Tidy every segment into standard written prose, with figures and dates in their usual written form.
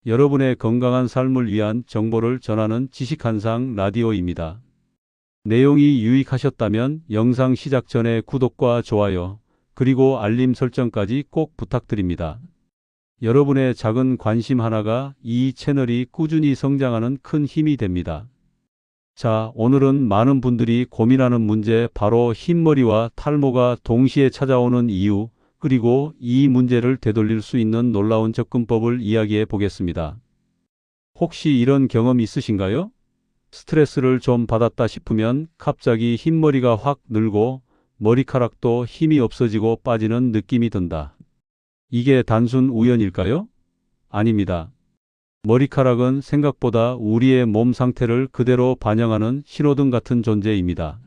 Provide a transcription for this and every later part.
여러분의 건강한 삶을 위한 정보를 전하는 지식한상 라디오입니다. 내용이 유익하셨다면 영상 시작 전에 구독과 좋아요, 그리고 알림 설정까지 꼭 부탁드립니다. 여러분의 작은 관심 하나가 이 채널이 꾸준히 성장하는 큰 힘이 됩니다. 자, 오늘은 많은 분들이 고민하는 문제, 바로 흰머리와 탈모가 동시에 찾아오는 이유, 그리고 이 문제를 되돌릴 수 있는 놀라운 접근법을 이야기해 보겠습니다. 혹시 이런 경험 있으신가요? 스트레스를 좀 받았다 싶으면 갑자기 흰머리가 확 늘고 머리카락도 힘이 없어지고 빠지는 느낌이 든다. 이게 단순 우연일까요? 아닙니다. 머리카락은 생각보다 우리의 몸 상태를 그대로 반영하는 신호등 같은 존재입니다.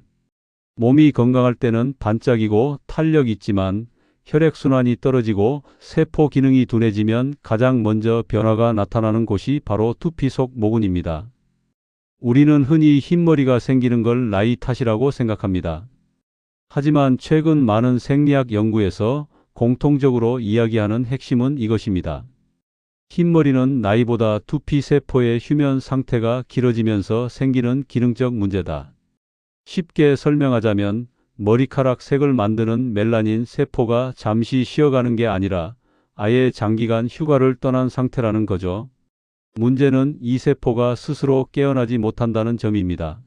몸이 건강할 때는 반짝이고 탄력 있지만 혈액순환이 떨어지고 세포 기능이 둔해지면 가장 먼저 변화가 나타나는 곳이 바로 두피 속 모근입니다. 우리는 흔히 흰머리가 생기는 걸 나이 탓이라고 생각합니다. 하지만 최근 많은 생리학 연구에서 공통적으로 이야기하는 핵심은 이것입니다. 흰머리는 나이보다 두피 세포의 휴면 상태가 길어지면서 생기는 기능적 문제다. 쉽게 설명하자면 머리카락 색을 만드는 멜라닌 세포가 잠시 쉬어가는 게 아니라 아예 장기간 휴가를 떠난 상태라는 거죠. 문제는 이 세포가 스스로 깨어나지 못한다는 점입니다.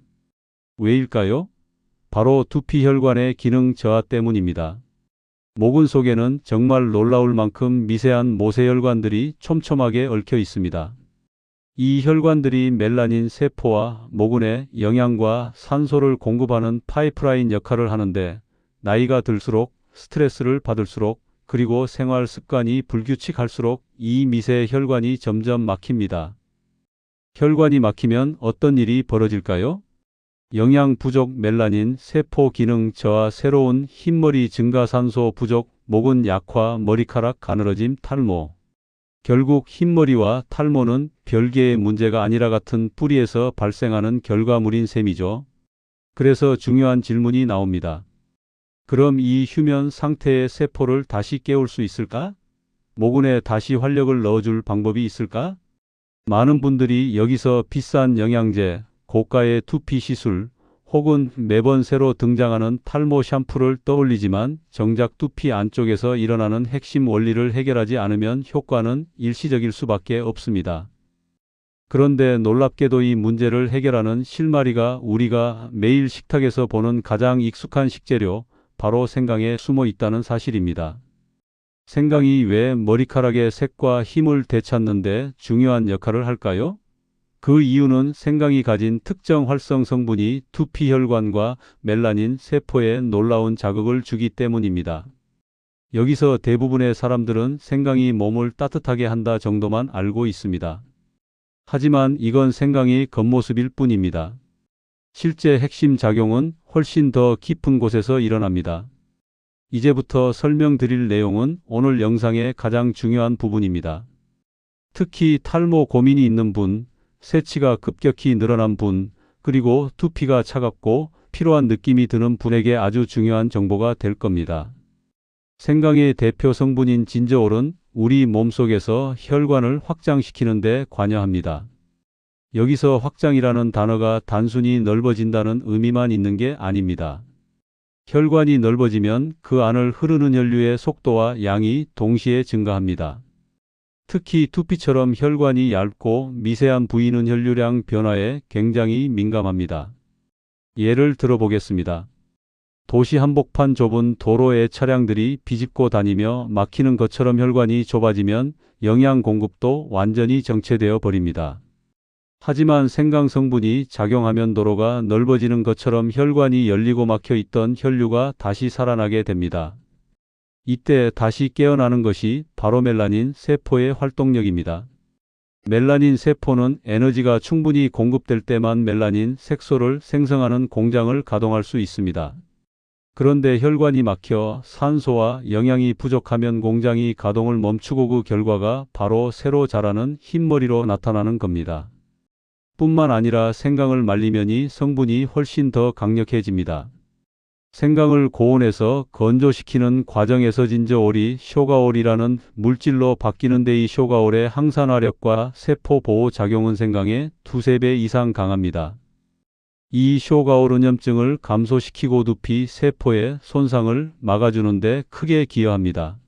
왜일까요? 바로 두피 혈관의 기능 저하 때문입니다. 모근 속에는 정말 놀라울 만큼 미세한 모세혈관들이 촘촘하게 얽혀 있습니다. 이 혈관들이 멜라닌 세포와 모근에 영양과 산소를 공급하는 파이프라인 역할을 하는데, 나이가 들수록, 스트레스를 받을수록, 그리고 생활 습관이 불규칙할수록 이 미세 혈관이 점점 막힙니다. 혈관이 막히면 어떤 일이 벌어질까요? 영양 부족, 멜라닌 세포 기능 저하, 새로운 흰머리 증가, 산소 부족, 모근 약화, 머리카락 가늘어짐, 탈모. 결국 흰머리와 탈모는 별개의 문제가 아니라 같은 뿌리에서 발생하는 결과물인 셈이죠. 그래서 중요한 질문이 나옵니다. 그럼 이 휴면 상태의 세포를 다시 깨울 수 있을까? 모근에 다시 활력을 넣어줄 방법이 있을까? 많은 분들이 여기서 비싼 영양제, 고가의 두피 시술, 혹은 매번 새로 등장하는 탈모 샴푸를 떠올리지만 정작 두피 안쪽에서 일어나는 핵심 원리를 해결하지 않으면 효과는 일시적일 수밖에 없습니다. 그런데 놀랍게도 이 문제를 해결하는 실마리가 우리가 매일 식탁에서 보는 가장 익숙한 식재료, 바로 생강에 숨어 있다는 사실입니다. 생강이 왜 머리카락의 색과 힘을 되찾는 데 중요한 역할을 할까요? 그 이유는 생강이 가진 특정 활성 성분이 두피 혈관과 멜라닌 세포에 놀라운 자극을 주기 때문입니다. 여기서 대부분의 사람들은 생강이 몸을 따뜻하게 한다 정도만 알고 있습니다. 하지만 이건 생강의 겉모습일 뿐입니다. 실제 핵심 작용은 훨씬 더 깊은 곳에서 일어납니다. 이제부터 설명드릴 내용은 오늘 영상의 가장 중요한 부분입니다. 특히 탈모 고민이 있는 분, 새치가 급격히 늘어난 분, 그리고 두피가 차갑고 피로한 느낌이 드는 분에게 아주 중요한 정보가 될 겁니다. 생강의 대표 성분인 진저올은 우리 몸속에서 혈관을 확장시키는 데 관여합니다. 여기서 확장이라는 단어가 단순히 넓어진다는 의미만 있는 게 아닙니다. 혈관이 넓어지면 그 안을 흐르는 혈류의 속도와 양이 동시에 증가합니다. 특히 두피처럼 혈관이 얇고 미세한 부위는 혈류량 변화에 굉장히 민감합니다. 예를 들어 보겠습니다. 도시 한복판 좁은 도로에 차량들이 비집고 다니며 막히는 것처럼 혈관이 좁아지면 영양 공급도 완전히 정체되어 버립니다. 하지만 생강 성분이 작용하면 도로가 넓어지는 것처럼 혈관이 열리고 막혀 있던 혈류가 다시 살아나게 됩니다. 이때 다시 깨어나는 것이 바로 멜라닌 세포의 활동력입니다. 멜라닌 세포는 에너지가 충분히 공급될 때만 멜라닌 색소를 생성하는 공장을 가동할 수 있습니다. 그런데 혈관이 막혀 산소와 영양이 부족하면 공장이 가동을 멈추고 그 결과가 바로 새로 자라는 흰머리로 나타나는 겁니다. 뿐만 아니라 생강을 말리면 이 성분이 훨씬 더 강력해집니다. 생강을 고온에서 건조시키는 과정에서 진저올이 쇼가올이라는 물질로 바뀌는데 이 쇼가올의 항산화력과 세포 보호 작용은 생강의 두세 배 이상 강합니다. 이 쇼가올 오염증을 감소시키고 두피 세포의 손상을 막아주는데 크게 기여합니다.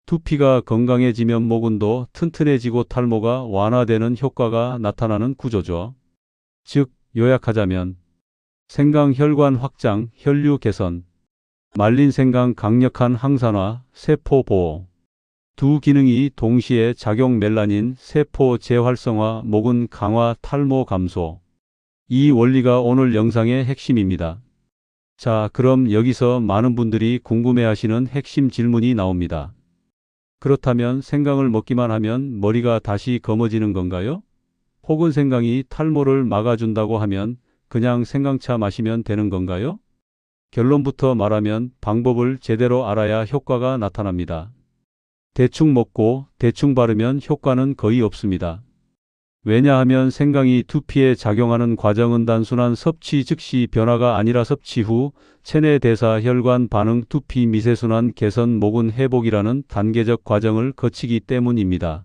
두피가 건강해지면 모근도 튼튼해지고 탈모가 완화되는 효과가 나타나는 구조죠. 즉, 요약하자면 생강 혈관 확장, 혈류 개선, 말린 생강 강력한 항산화, 세포 보호. 두 기능이 동시에 작용 멜라닌, 세포 재활성화, 모근 강화, 탈모 감소. 이 원리가 오늘 영상의 핵심입니다. 자, 그럼 여기서 많은 분들이 궁금해하시는 핵심 질문이 나옵니다. 그렇다면 생강을 먹기만 하면 머리가 다시 검어지는 건가요? 혹은 생강이 탈모를 막아준다고 하면 그냥 생강차 마시면 되는 건가요? 결론부터 말하면 방법을 제대로 알아야 효과가 나타납니다. 대충 먹고 대충 바르면 효과는 거의 없습니다. 왜냐하면 생강이 두피에 작용하는 과정은 단순한 섭취 즉시 변화가 아니라 섭취 후 체내 대사, 혈관 반응, 두피 미세순환 개선, 모근 회복이라는 단계적 과정을 거치기 때문입니다.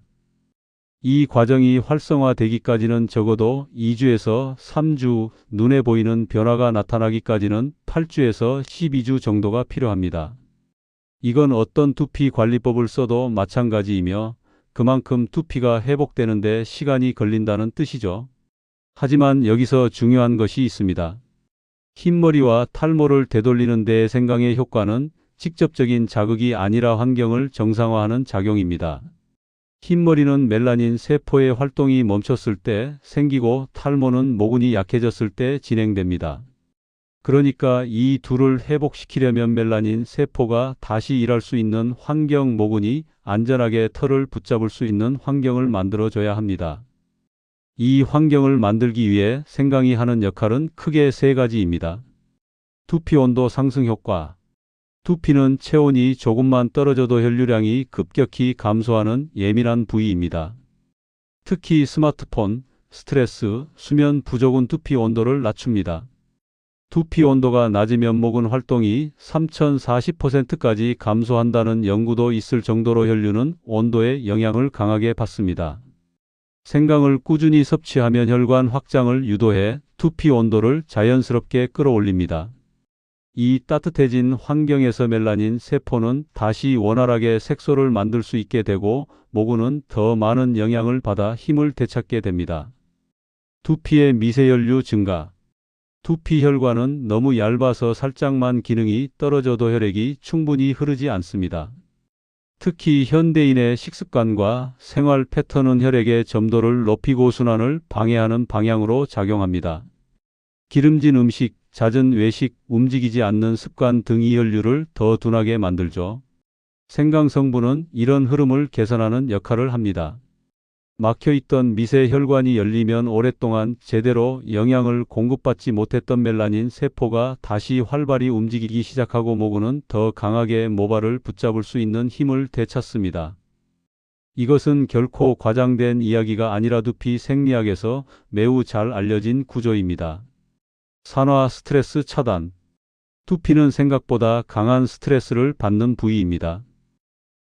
이 과정이 활성화되기까지는 적어도 2주에서 3주, 눈에 보이는 변화가 나타나기까지는 8주에서 12주 정도가 필요합니다. 이건 어떤 두피 관리법을 써도 마찬가지이며 그만큼 두피가 회복되는데 시간이 걸린다는 뜻이죠. 하지만 여기서 중요한 것이 있습니다. 흰머리와 탈모를 되돌리는 데 생강의 효과는 직접적인 자극이 아니라 환경을 정상화하는 작용입니다. 흰머리는 멜라닌 세포의 활동이 멈췄을 때 생기고 탈모는 모근이 약해졌을 때 진행됩니다. 그러니까 이 둘을 회복시키려면 멜라닌 세포가 다시 일할 수 있는 환경, 모근이 안전하게 털을 붙잡을 수 있는 환경을 만들어줘야 합니다. 이 환경을 만들기 위해 생강이 하는 역할은 크게 세 가지입니다. 두피 온도 상승 효과. 두피는 체온이 조금만 떨어져도 혈류량이 급격히 감소하는 예민한 부위입니다. 특히 스마트폰, 스트레스, 수면 부족은 두피 온도를 낮춥니다. 두피 온도가 낮으면 모근 활동이 3040%까지 감소한다는 연구도 있을 정도로 혈류는 온도의 영향을 강하게 받습니다. 생강을 꾸준히 섭취하면 혈관 확장을 유도해 두피 온도를 자연스럽게 끌어올립니다. 이 따뜻해진 환경에서 멜라닌 세포는 다시 원활하게 색소를 만들 수 있게 되고 모근은 더 많은 영향을 받아 힘을 되찾게 됩니다. 두피의 미세혈류 증가. 두피 혈관은 너무 얇아서 살짝만 기능이 떨어져도 혈액이 충분히 흐르지 않습니다. 특히 현대인의 식습관과 생활 패턴은 혈액의 점도를 높이고 순환을 방해하는 방향으로 작용합니다. 기름진 음식, 잦은 외식, 움직이지 않는 습관 등이 혈류를 더 둔하게 만들죠. 생강 성분은 이런 흐름을 개선하는 역할을 합니다. 막혀있던 미세 혈관이 열리면 오랫동안 제대로 영양을 공급받지 못했던 멜라닌 세포가 다시 활발히 움직이기 시작하고 모근은 더 강하게 모발을 붙잡을 수 있는 힘을 되찾습니다. 이것은 결코 과장된 이야기가 아니라 두피 생리학에서 매우 잘 알려진 구조입니다. 산화 스트레스 차단. 두피는 생각보다 강한 스트레스를 받는 부위입니다.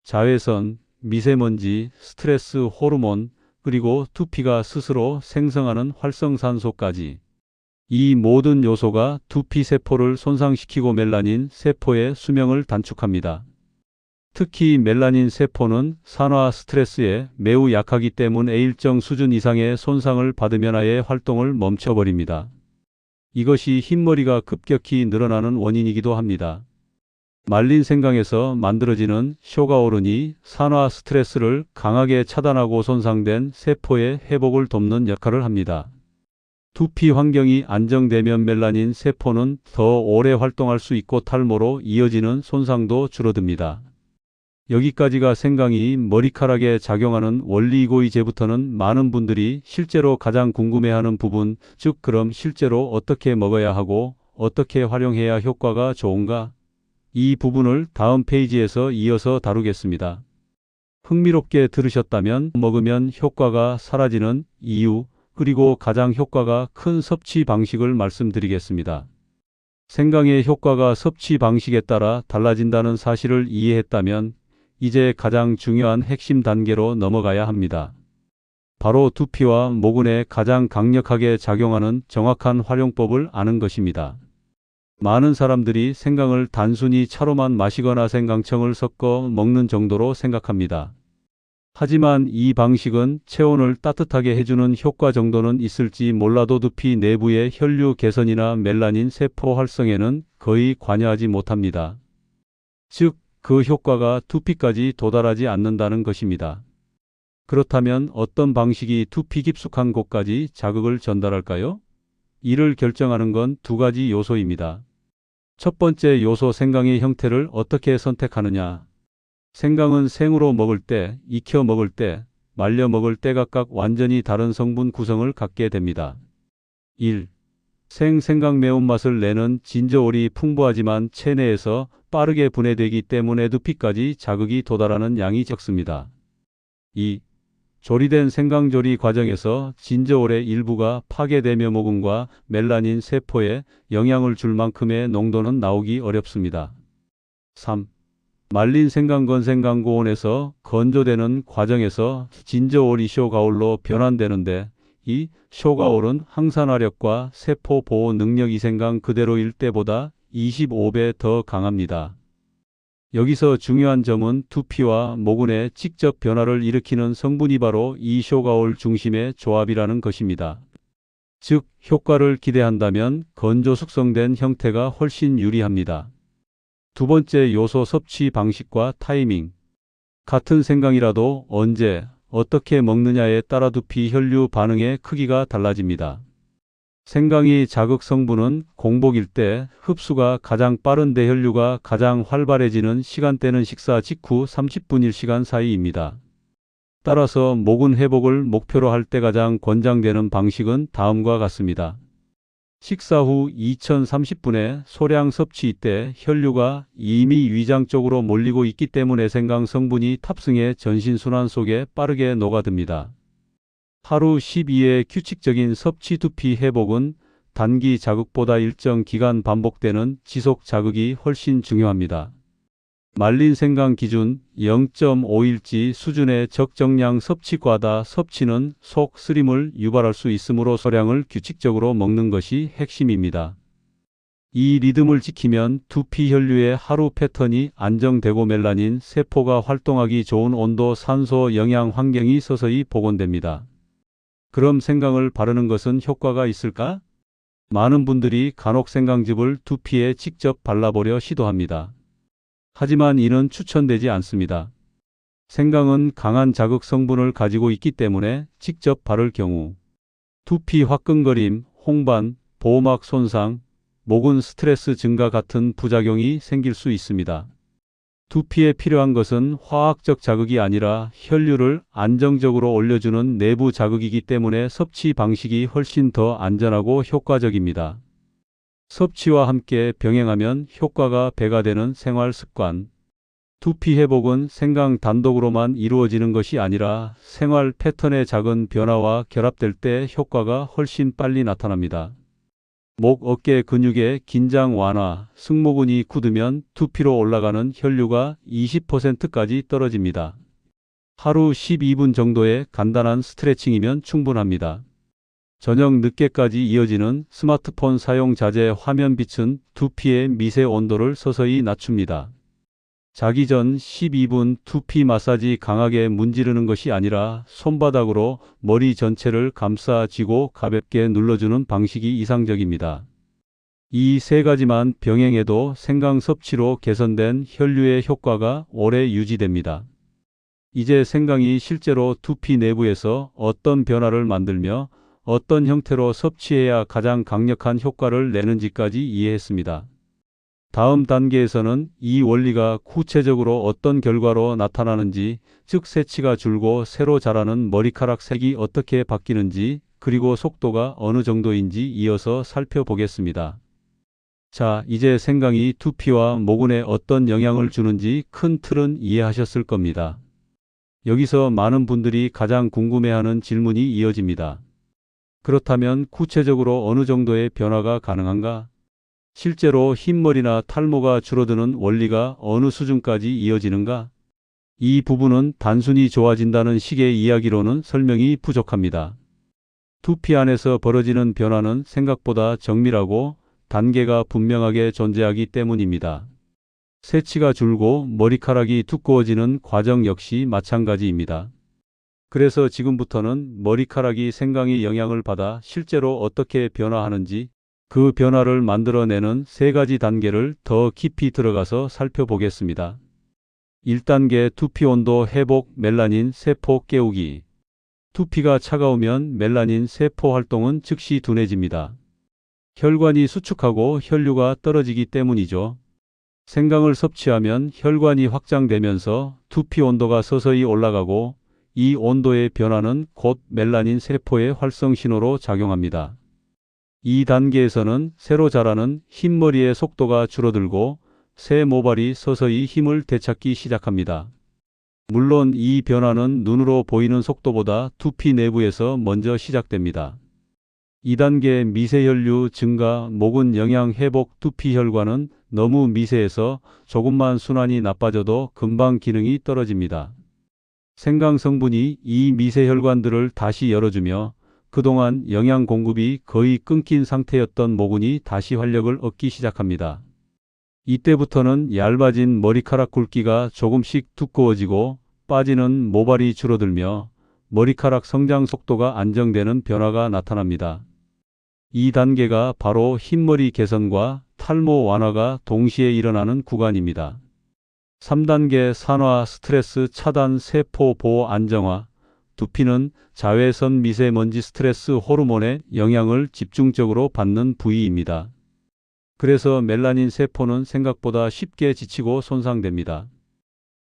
자외선, 미세먼지, 스트레스 호르몬, 그리고 두피가 스스로 생성하는 활성산소까지. 이 모든 요소가 두피 세포를 손상시키고 멜라닌 세포의 수명을 단축합니다. 특히 멜라닌 세포는 산화 스트레스에 매우 약하기 때문에 일정 수준 이상의 손상을 받으면 아예 활동을 멈춰버립니다. 이것이 흰머리가 급격히 늘어나는 원인이기도 합니다. 말린 생강에서 만들어지는 쇼가오른이 산화 스트레스를 강하게 차단하고 손상된 세포의 회복을 돕는 역할을 합니다. 두피 환경이 안정되면 멜라닌 세포는 더 오래 활동할 수 있고 탈모로 이어지는 손상도 줄어듭니다. 여기까지가 생강이 머리카락에 작용하는 원리이고 이제부터는 많은 분들이 실제로 가장 궁금해하는 부분, 즉 그럼 실제로 어떻게 먹어야 하고 어떻게 활용해야 효과가 좋은가? 이 부분을 다음 페이지에서 이어서 다루겠습니다. 흥미롭게 들으셨다면 먹으면 효과가 사라지는 이유, 그리고 가장 효과가 큰 섭취 방식을 말씀드리겠습니다. 생강의 효과가 섭취 방식에 따라 달라진다는 사실을 이해했다면 이제 가장 중요한 핵심 단계로 넘어가야 합니다. 바로 두피와 모근에 가장 강력하게 작용하는 정확한 활용법을 아는 것입니다. 많은 사람들이 생강을 단순히 차로만 마시거나 생강청을 섞어 먹는 정도로 생각합니다. 하지만 이 방식은 체온을 따뜻하게 해주는 효과 정도는 있을지 몰라도 두피 내부의 혈류 개선이나 멜라닌 세포 활성에는 거의 관여하지 못합니다. 즉, 그 효과가 두피까지 도달하지 않는다는 것입니다. 그렇다면 어떤 방식이 두피 깊숙한 곳까지 자극을 전달할까요? 이를 결정하는 건 두 가지 요소입니다. 첫 번째 요소, 생강의 형태를 어떻게 선택하느냐. 생강은 생으로 먹을 때, 익혀 먹을 때, 말려 먹을 때 각각 완전히 다른 성분 구성을 갖게 됩니다. 1. 생강 매운맛을 내는 진저올이 풍부하지만 체내에서 빠르게 분해되기 때문에 두피까지 자극이 도달하는 양이 적습니다. 2. 조리된 생강 조리 과정에서 진저올의 일부가 파괴되며 모근과 멜라닌 세포에 영향을 줄 만큼의 농도는 나오기 어렵습니다. 3. 말린 생강건 생강고온에서 건조되는 과정에서 진저올이 쇼가올로 변환되는데 이 쇼가올은 항산화력과 세포 보호 능력이 생강 그대로일 때보다 25배 더 강합니다. 여기서 중요한 점은 두피와 모근에 직접 변화를 일으키는 성분이 바로 이 쇼가올 중심의 조합이라는 것입니다. 즉, 효과를 기대한다면 건조 숙성된 형태가 훨씬 유리합니다. 두 번째 요소, 섭취 방식과 타이밍. 같은 생강이라도 언제, 어떻게 먹느냐에 따라 두피 혈류 반응의 크기가 달라집니다. 생강이 자극 성분은 공복일 때 흡수가 가장 빠른 대혈류가 가장 활발해지는 시간대는 식사 직후 30분 1시간 사이입니다. 따라서 모근 회복을 목표로 할 때 가장 권장되는 방식은 다음과 같습니다. 식사 후 2030분에 소량 섭취. 이때 혈류가 이미 위장 쪽으로 몰리고 있기 때문에 생강 성분이 탑승해 전신순환 속에 빠르게 녹아듭니다. 하루 12회 규칙적인 섭취. 두피 회복은 단기 자극보다 일정 기간 반복되는 지속 자극이 훨씬 중요합니다. 말린 생강 기준 0.5일지 수준의 적정량 섭취. 과다 섭취는 속 쓰림을 유발할 수 있으므로 소량을 규칙적으로 먹는 것이 핵심입니다. 이 리듬을 지키면 두피 혈류의 하루 패턴이 안정되고 멜라닌 세포가 활동하기 좋은 온도, 산소, 영양 환경이 서서히 복원됩니다. 그럼 생강을 바르는 것은 효과가 있을까? 많은 분들이 간혹 생강즙을 두피에 직접 발라보려 시도합니다. 하지만 이는 추천되지 않습니다. 생강은 강한 자극 성분을 가지고 있기 때문에 직접 바를 경우 두피 화끈거림, 홍반, 보호막 손상, 모근 스트레스 증가 같은 부작용이 생길 수 있습니다. 두피에 필요한 것은 화학적 자극이 아니라 혈류를 안정적으로 올려주는 내부 자극이기 때문에 섭취 방식이 훨씬 더 안전하고 효과적입니다. 섭취와 함께 병행하면 효과가 배가 되는 생활 습관. 두피 회복은 생강 단독으로만 이루어지는 것이 아니라 생활 패턴의 작은 변화와 결합될 때 효과가 훨씬 빨리 나타납니다. 목, 어깨 근육의 긴장 완화, 승모근이 굳으면 두피로 올라가는 혈류가 20%까지 떨어집니다. 하루 12분 정도의 간단한 스트레칭이면 충분합니다. 저녁 늦게까지 이어지는 스마트폰 사용 자제. 화면 빛은 두피의 미세 온도를 서서히 낮춥니다. 자기 전 12분 두피 마사지. 강하게 문지르는 것이 아니라 손바닥으로 머리 전체를 감싸쥐고 가볍게 눌러주는 방식이 이상적입니다. 이 세 가지만 병행해도 생강 섭취로 개선된 혈류의 효과가 오래 유지됩니다. 이제 생강이 실제로 두피 내부에서 어떤 변화를 만들며 어떤 형태로 섭취해야 가장 강력한 효과를 내는지까지 이해했습니다. 다음 단계에서는 이 원리가 구체적으로 어떤 결과로 나타나는지, 즉 새치가 줄고 새로 자라는 머리카락 색이 어떻게 바뀌는지, 그리고 속도가 어느 정도인지 이어서 살펴보겠습니다. 자, 이제 생강이 두피와 모근에 어떤 영향을 주는지 큰 틀은 이해하셨을 겁니다. 여기서 많은 분들이 가장 궁금해하는 질문이 이어집니다. 그렇다면 구체적으로 어느 정도의 변화가 가능한가? 실제로 흰머리나 탈모가 줄어드는 원리가 어느 수준까지 이어지는가? 이 부분은 단순히 좋아진다는 식의 이야기로는 설명이 부족합니다. 두피 안에서 벌어지는 변화는 생각보다 정밀하고 단계가 분명하게 존재하기 때문입니다. 새치가 줄고 머리카락이 두꺼워지는 과정 역시 마찬가지입니다. 그래서 지금부터는 머리카락이 생강의 영향을 받아 실제로 어떻게 변화하는지 그 변화를 만들어내는 세 가지 단계를 더 깊이 들어가서 살펴보겠습니다. 1단계 두피 온도 회복 멜라닌 세포 깨우기. 두피가 차가우면 멜라닌 세포 활동은 즉시 둔해집니다. 혈관이 수축하고 혈류가 떨어지기 때문이죠. 생강을 섭취하면 혈관이 확장되면서 두피 온도가 서서히 올라가고 이 온도의 변화는 곧 멜라닌 세포의 활성 신호로 작용합니다. 이 단계에서는 새로 자라는 흰머리의 속도가 줄어들고 새 모발이 서서히 힘을 되찾기 시작합니다. 물론 이 변화는 눈으로 보이는 속도보다 두피 내부에서 먼저 시작됩니다. 2단계 미세혈류 증가 목은 영양 회복 두피 혈관은 너무 미세해서 조금만 순환이 나빠져도 금방 기능이 떨어집니다. 생강 성분이 이 미세혈관들을 다시 열어주며 그동안 영양 공급이 거의 끊긴 상태였던 모근이 다시 활력을 얻기 시작합니다. 이때부터는 얇아진 머리카락 굵기가 조금씩 두꺼워지고 빠지는 모발이 줄어들며 머리카락 성장 속도가 안정되는 변화가 나타납니다. 이 단계가 바로 흰머리 개선과 탈모 완화가 동시에 일어나는 구간입니다. 3단계 산화 스트레스 차단 세포 보호 안정화. 두피는 자외선 미세먼지 스트레스 호르몬의 영향을 집중적으로 받는 부위입니다. 그래서 멜라닌 세포는 생각보다 쉽게 지치고 손상됩니다.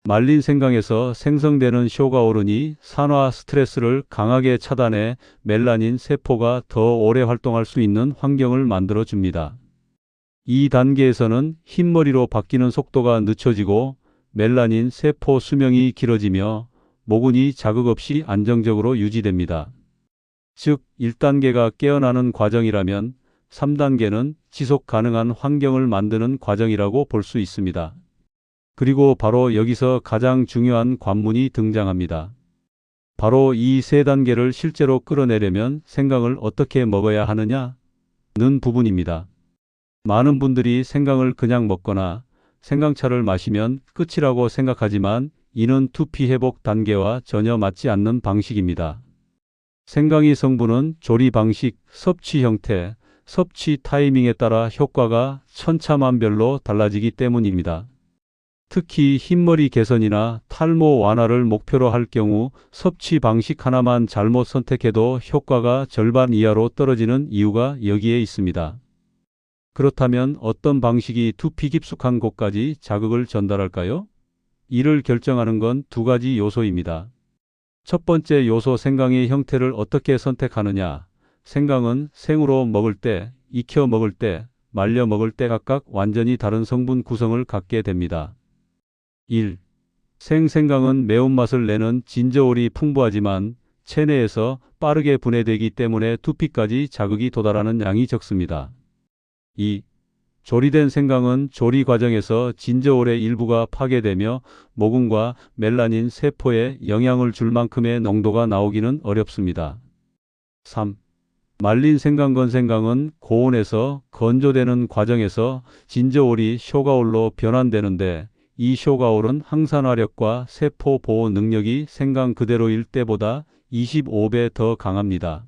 말린 생강에서 생성되는 효가 오르니 산화 스트레스를 강하게 차단해 멜라닌 세포가 더 오래 활동할 수 있는 환경을 만들어 줍니다. 이 단계에서는 흰머리로 바뀌는 속도가 늦춰지고 멜라닌 세포 수명이 길어지며 모근이 자극 없이 안정적으로 유지됩니다. 즉 1단계가 깨어나는 과정이라면 3단계는 지속 가능한 환경을 만드는 과정이라고 볼 수 있습니다. 그리고 바로 여기서 가장 중요한 관문이 등장합니다. 바로 이 세 단계를 실제로 끌어내려면 생강을 어떻게 먹어야 하느냐는 부분입니다. 많은 분들이 생강을 그냥 먹거나 생강차를 마시면 끝이라고 생각하지만 이는 두피 회복 단계와 전혀 맞지 않는 방식입니다. 생강의 성분은 조리 방식, 섭취 형태, 섭취 타이밍에 따라 효과가 천차만별로 달라지기 때문입니다. 특히 흰머리 개선이나 탈모 완화를 목표로 할 경우 섭취 방식 하나만 잘못 선택해도 효과가 절반 이하로 떨어지는 이유가 여기에 있습니다. 그렇다면 어떤 방식이 두피 깊숙한 곳까지 자극을 전달할까요? 이를 결정하는 건 두 가지 요소입니다. 첫 번째 요소 생강의 형태를 어떻게 선택하느냐. 생강은 생으로 먹을 때, 익혀 먹을 때, 말려 먹을 때 각각 완전히 다른 성분 구성을 갖게 됩니다. 1. 생강은 매운맛을 내는 진저올이 풍부하지만 체내에서 빠르게 분해되기 때문에 두피까지 자극이 도달하는 양이 적습니다. 2. 조리된 생강은 조리 과정에서 진저올의 일부가 파괴되며 모근과 멜라닌 세포에 영향을 줄 만큼의 농도가 나오기는 어렵습니다. 3. 말린 생강 건생강은 고온에서 건조되는 과정에서 진저올이 쇼가올로 변환되는데 이 쇼가올은 항산화력과 세포 보호 능력이 생강 그대로일 때보다 25배 더 강합니다.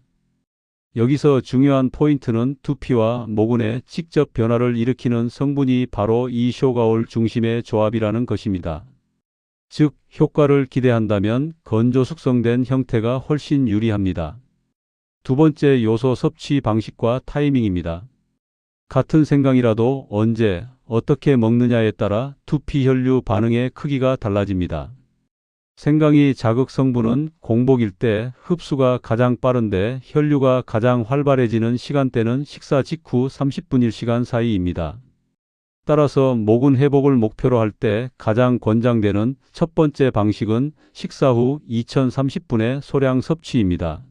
여기서 중요한 포인트는 두피와 모근에 직접 변화를 일으키는 성분이 바로 이 쇼가올 중심의 조합이라는 것입니다. 즉, 효과를 기대한다면 건조 숙성된 형태가 훨씬 유리합니다. 두 번째 요소 섭취 방식과 타이밍입니다. 같은 생강이라도 언제, 어떻게 먹느냐에 따라 두피 혈류 반응의 크기가 달라집니다. 생강이 자극 성분은 공복일 때 흡수가 가장 빠른데 혈류가 가장 활발해지는 시간대는 식사 직후 30분 1시간 사이입니다. 따라서 모근 회복을 목표로 할 때 가장 권장되는 첫 번째 방식은 식사 후 2030분의 소량 섭취입니다.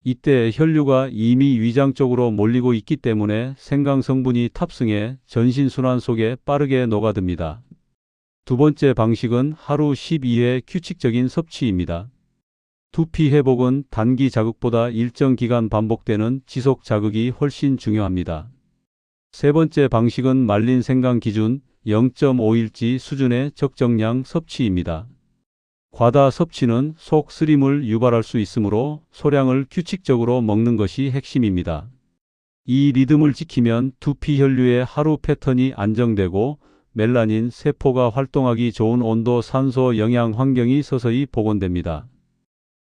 이때 혈류가 이미 위장 쪽으로 몰리고 있기 때문에 생강 성분이 탑승해 전신순환 속에 빠르게 녹아듭니다. 두 번째 방식은 하루 12회 규칙적인 섭취입니다. 두피 회복은 단기 자극보다 일정 기간 반복되는 지속 자극이 훨씬 중요합니다. 세 번째 방식은 말린 생강 기준 0.5일지 수준의 적정량 섭취입니다. 과다 섭취는 속 쓰림을 유발할 수 있으므로 소량을 규칙적으로 먹는 것이 핵심입니다. 이 리듬을 지키면 두피 혈류의 하루 패턴이 안정되고 멜라닌 세포가 활동하기 좋은 온도, 산소, 영양 환경이 서서히 복원됩니다.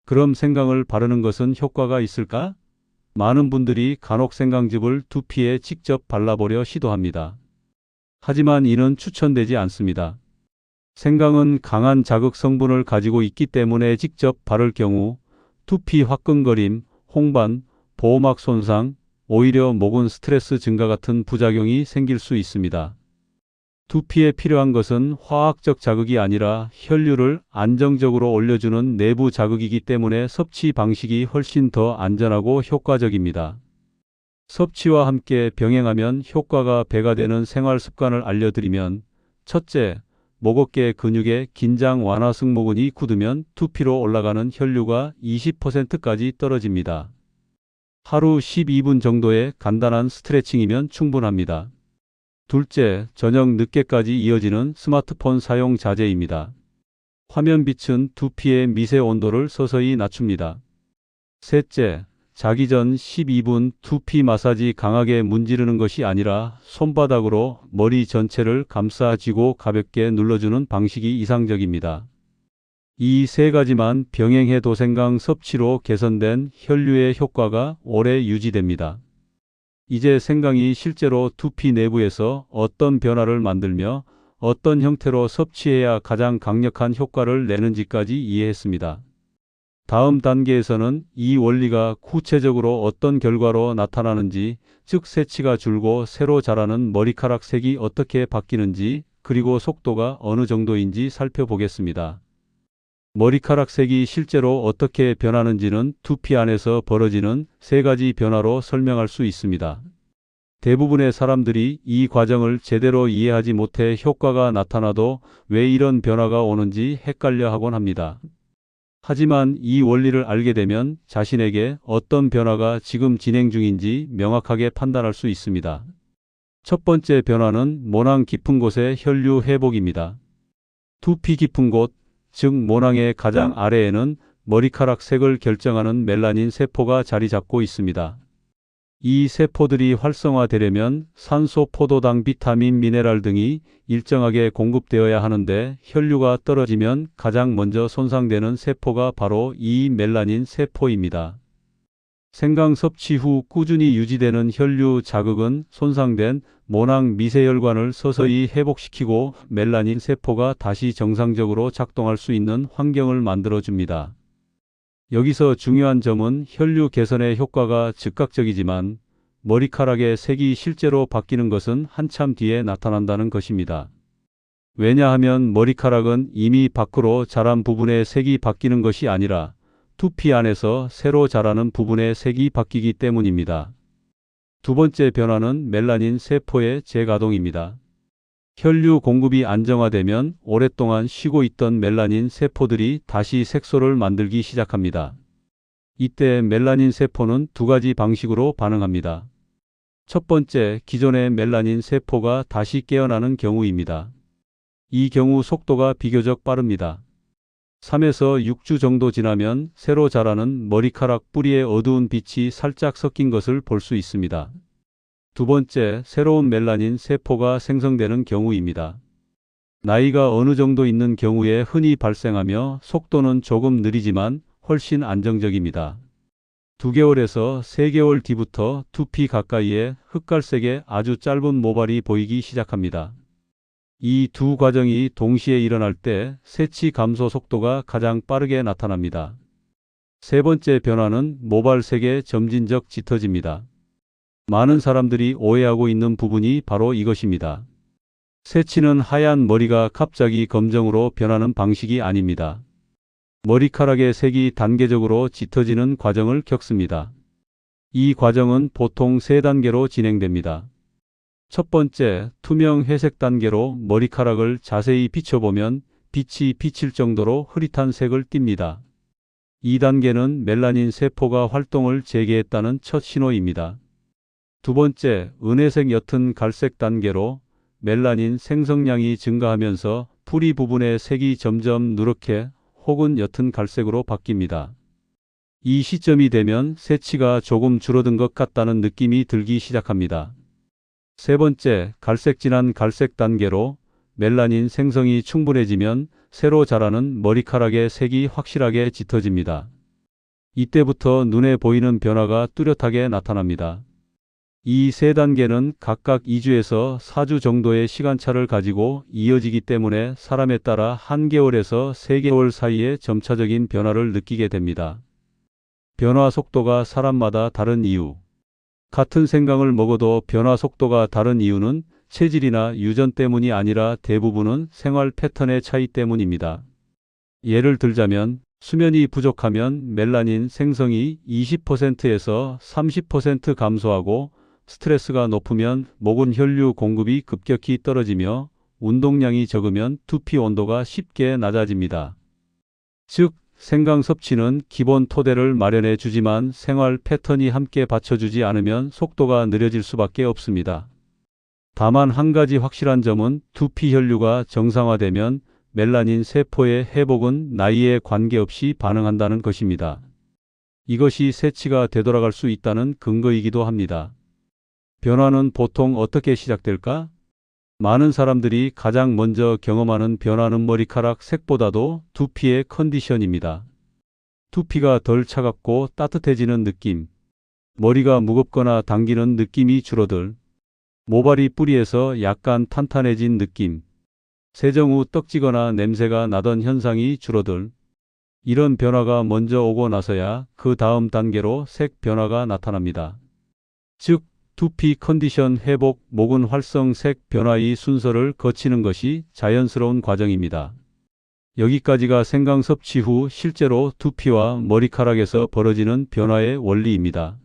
그럼 생강을 바르는 것은 효과가 있을까? 많은 분들이 간혹 생강즙을 두피에 직접 발라보려 시도합니다. 하지만 이는 추천되지 않습니다. 생강은 강한 자극 성분을 가지고 있기 때문에 직접 바를 경우 두피 화끈거림, 홍반, 보호막 손상, 오히려 모근 스트레스 증가 같은 부작용이 생길 수 있습니다. 두피에 필요한 것은 화학적 자극이 아니라 혈류를 안정적으로 올려주는 내부 자극이기 때문에 섭취 방식이 훨씬 더 안전하고 효과적입니다. 섭취와 함께 병행하면 효과가 배가 되는 생활 습관을 알려드리면, 첫째, 목 어깨 근육의 긴장 완화. 승모근이 굳으면 두피로 올라가는 혈류가 20%까지 떨어집니다. 하루 12분 정도의 간단한 스트레칭이면 충분합니다. 둘째, 저녁 늦게까지 이어지는 스마트폰 사용 자제입니다. 화면빛은 두피의 미세 온도를 서서히 낮춥니다. 셋째, 자기 전 12분 두피 마사지. 강하게 문지르는 것이 아니라 손바닥으로 머리 전체를 감싸쥐고 가볍게 눌러주는 방식이 이상적입니다. 이 세 가지만 병행해도 생강 섭취로 개선된 혈류의 효과가 오래 유지됩니다. 이제 생강이 실제로 두피 내부에서 어떤 변화를 만들며 어떤 형태로 섭취해야 가장 강력한 효과를 내는지까지 이해했습니다. 다음 단계에서는 이 원리가 구체적으로 어떤 결과로 나타나는지, 즉 새치가 줄고 새로 자라는 머리카락 색이 어떻게 바뀌는지, 그리고 속도가 어느 정도인지 살펴보겠습니다. 머리카락 색이 실제로 어떻게 변하는지는 두피 안에서 벌어지는 세 가지 변화로 설명할 수 있습니다. 대부분의 사람들이 이 과정을 제대로 이해하지 못해 효과가 나타나도 왜 이런 변화가 오는지 헷갈려 하곤 합니다. 하지만 이 원리를 알게 되면 자신에게 어떤 변화가 지금 진행 중인지 명확하게 판단할 수 있습니다. 첫 번째 변화는 모낭 깊은 곳의 혈류 회복입니다. 두피 깊은 곳, 즉 모낭의 가장 아래에는 머리카락 색을 결정하는 멜라닌 세포가 자리 잡고 있습니다. 이 세포들이 활성화되려면 산소, 포도당, 비타민, 미네랄 등이 일정하게 공급되어야 하는데 혈류가 떨어지면 가장 먼저 손상되는 세포가 바로 이 멜라닌 세포입니다. 생강 섭취 후 꾸준히 유지되는 혈류 자극은 손상된 모낭 미세혈관을 서서히 회복시키고 멜라닌 세포가 다시 정상적으로 작동할 수 있는 환경을 만들어줍니다. 여기서 중요한 점은 혈류 개선의 효과가 즉각적이지만 머리카락의 색이 실제로 바뀌는 것은 한참 뒤에 나타난다는 것입니다. 왜냐하면 머리카락은 이미 밖으로 자란 부분의 색이 바뀌는 것이 아니라 두피 안에서 새로 자라는 부분의 색이 바뀌기 때문입니다. 두 번째 변화는 멜라닌 세포의 재가동입니다. 혈류 공급이 안정화되면 오랫동안 쉬고 있던 멜라닌 세포들이 다시 색소를 만들기 시작합니다. 이때 멜라닌 세포는 두 가지 방식으로 반응합니다. 첫 번째, 기존의 멜라닌 세포가 다시 깨어나는 경우입니다. 이 경우 속도가 비교적 빠릅니다. 3에서 6주 정도 지나면 새로 자라는 머리카락 뿌리에 어두운 빛이 살짝 섞인 것을 볼 수 있습니다. 두 번째, 새로운 멜라닌 세포가 생성되는 경우입니다. 나이가 어느 정도 있는 경우에 흔히 발생하며 속도는 조금 느리지만 훨씬 안정적입니다. 2개월에서 3개월 뒤부터 두피 가까이에 흑갈색의 아주 짧은 모발이 보이기 시작합니다. 이 두 과정이 동시에 일어날 때 새치 감소 속도가 가장 빠르게 나타납니다. 세 번째 변화는 모발색의 점진적 짙어집니다. 많은 사람들이 오해하고 있는 부분이 바로 이것입니다. 새치는 하얀 머리가 갑자기 검정으로 변하는 방식이 아닙니다. 머리카락의 색이 단계적으로 짙어지는 과정을 겪습니다. 이 과정은 보통 3단계로 진행됩니다. 첫 번째, 투명 회색 단계로 머리카락을 자세히 비춰보면 빛이 비칠 정도로 흐릿한 색을 띱니다. 2단계는 멜라닌 세포가 활동을 재개했다는 첫 신호입니다. 두 번째, 은혜색 옅은 갈색 단계로 멜라닌 생성량이 증가하면서 뿌리 부분의 색이 점점 누렇게 혹은 옅은 갈색으로 바뀝니다. 이 시점이 되면 새치가 조금 줄어든 것 같다는 느낌이 들기 시작합니다. 세 번째, 갈색 진한 갈색 단계로 멜라닌 생성이 충분해지면 새로 자라는 머리카락의 색이 확실하게 짙어집니다. 이때부터 눈에 보이는 변화가 뚜렷하게 나타납니다. 이 3단계는 각각 2주에서 4주 정도의 시간차를 가지고 이어지기 때문에 사람에 따라 1개월에서 3개월 사이에 점차적인 변화를 느끼게 됩니다. 변화 속도가 사람마다 다른 이유. 같은 생강을 먹어도 변화 속도가 다른 이유는 체질이나 유전 때문이 아니라 대부분은 생활 패턴의 차이 때문입니다. 예를 들자면 수면이 부족하면 멜라닌 생성이 20%에서 30% 감소하고 스트레스가 높으면 모근 혈류 공급이 급격히 떨어지며 운동량이 적으면 두피 온도가 쉽게 낮아집니다. 즉, 생강 섭취는 기본 토대를 마련해 주지만 생활 패턴이 함께 받쳐주지 않으면 속도가 느려질 수밖에 없습니다. 다만 한 가지 확실한 점은 두피 혈류가 정상화되면 멜라닌 세포의 회복은 나이에 관계없이 반응한다는 것입니다. 이것이 새치가 되돌아갈 수 있다는 근거이기도 합니다. 변화는 보통 어떻게 시작될까? 많은 사람들이 가장 먼저 경험하는 변화는 머리카락 색보다도 두피의 컨디션입니다. 두피가 덜 차갑고 따뜻해지는 느낌, 머리가 무겁거나 당기는 느낌이 줄어들, 모발이 뿌리에서 약간 탄탄해진 느낌, 세정 후 떡지거나 냄새가 나던 현상이 줄어들, 이런 변화가 먼저 오고 나서야 그 다음 단계로 색 변화가 나타납니다. 즉, 두피 컨디션 회복, 모근 활성, 색 변화의 순서를 거치는 것이 자연스러운 과정입니다. 여기까지가 생강 섭취 후 실제로 두피와 머리카락에서 벌어지는 변화의 원리입니다.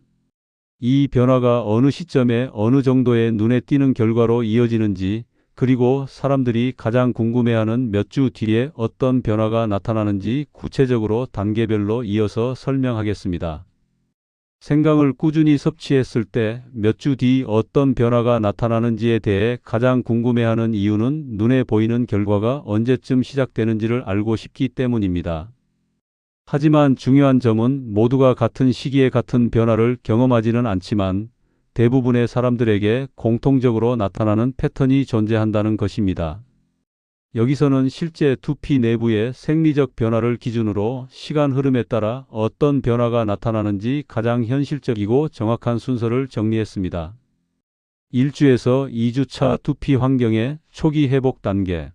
이 변화가 어느 시점에 어느 정도의 눈에 띄는 결과로 이어지는지, 그리고 사람들이 가장 궁금해하는 몇 주 뒤에 어떤 변화가 나타나는지 구체적으로 단계별로 이어서 설명하겠습니다. 생강을 꾸준히 섭취했을 때 몇 주 뒤 어떤 변화가 나타나는지에 대해 가장 궁금해하는 이유는 눈에 보이는 결과가 언제쯤 시작되는지를 알고 싶기 때문입니다. 하지만 중요한 점은 모두가 같은 시기에 같은 변화를 경험하지는 않지만 대부분의 사람들에게 공통적으로 나타나는 패턴이 존재한다는 것입니다. 여기서는 실제 두피 내부의 생리적 변화를 기준으로 시간 흐름에 따라 어떤 변화가 나타나는지 가장 현실적이고 정확한 순서를 정리했습니다. 1주에서 2주차 두피 환경의 초기 회복 단계.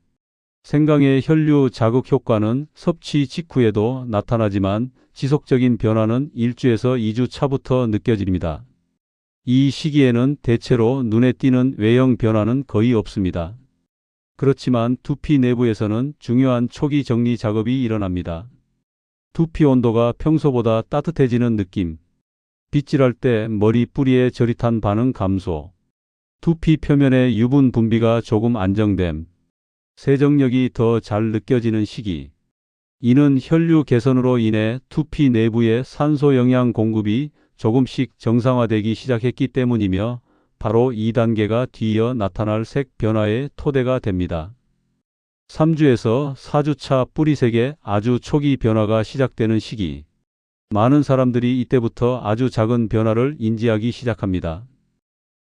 생강의 혈류 자극 효과는 섭취 직후에도 나타나지만 지속적인 변화는 1주에서 2주 차부터 느껴집니다. 이 시기에는 대체로 눈에 띄는 외형 변화는 거의 없습니다. 그렇지만 두피 내부에서는 중요한 초기 정리 작업이 일어납니다. 두피 온도가 평소보다 따뜻해지는 느낌, 빗질할 때 머리 뿌리의 저릿한 반응 감소, 두피 표면의 유분 분비가 조금 안정됨, 세정력이 더 잘 느껴지는 시기. 이는 혈류 개선으로 인해 두피 내부의 산소 영양 공급이 조금씩 정상화되기 시작했기 때문이며 바로 2단계가 뒤이어 나타날 색 변화의 토대가 됩니다. 3주에서 4주차 뿌리색의 아주 초기 변화가 시작되는 시기. 많은 사람들이 이때부터 아주 작은 변화를 인지하기 시작합니다.